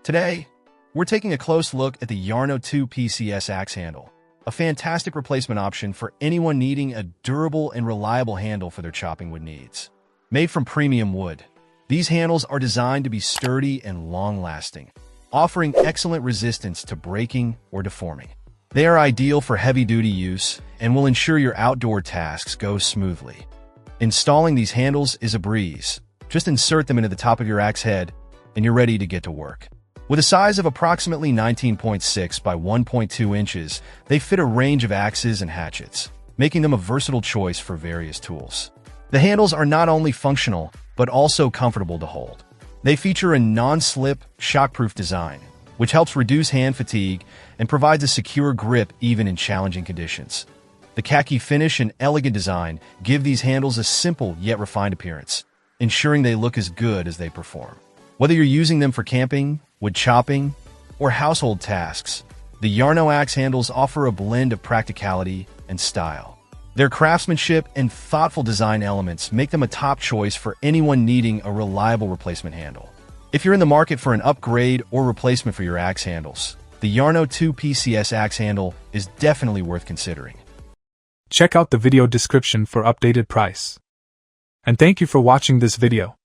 Today, we're taking a close look at the YARNOW 2 PCS axe handle, a fantastic replacement option for anyone needing a durable and reliable handle for their chopping wood needs. Made from premium wood, these handles are designed to be sturdy and long-lasting, offering excellent resistance to breaking or deforming. They are ideal for heavy-duty use and will ensure your outdoor tasks go smoothly. Installing these handles is a breeze. Just insert them into the top of your axe head, and you're ready to get to work. With a size of approximately 19.6 by 1.2 inches, they fit a range of axes and hatchets, making them a versatile choice for various tools. The handles are not only functional, but also comfortable to hold. They feature a non-slip, shockproof design, which helps reduce hand fatigue and provides a secure grip even in challenging conditions. The khaki finish and elegant design give these handles a simple yet refined appearance, ensuring they look as good as they perform. Whether you're using them for camping, wood chopping, or household tasks, the YARNOW axe handles offer a blend of practicality and style. Their craftsmanship and thoughtful design elements make them a top choice for anyone needing a reliable replacement handle. If you're in the market for an upgrade or replacement for your axe handles, the YARNOW 2 PCS axe handle is definitely worth considering. Check out the video description for updated price. And thank you for watching this video.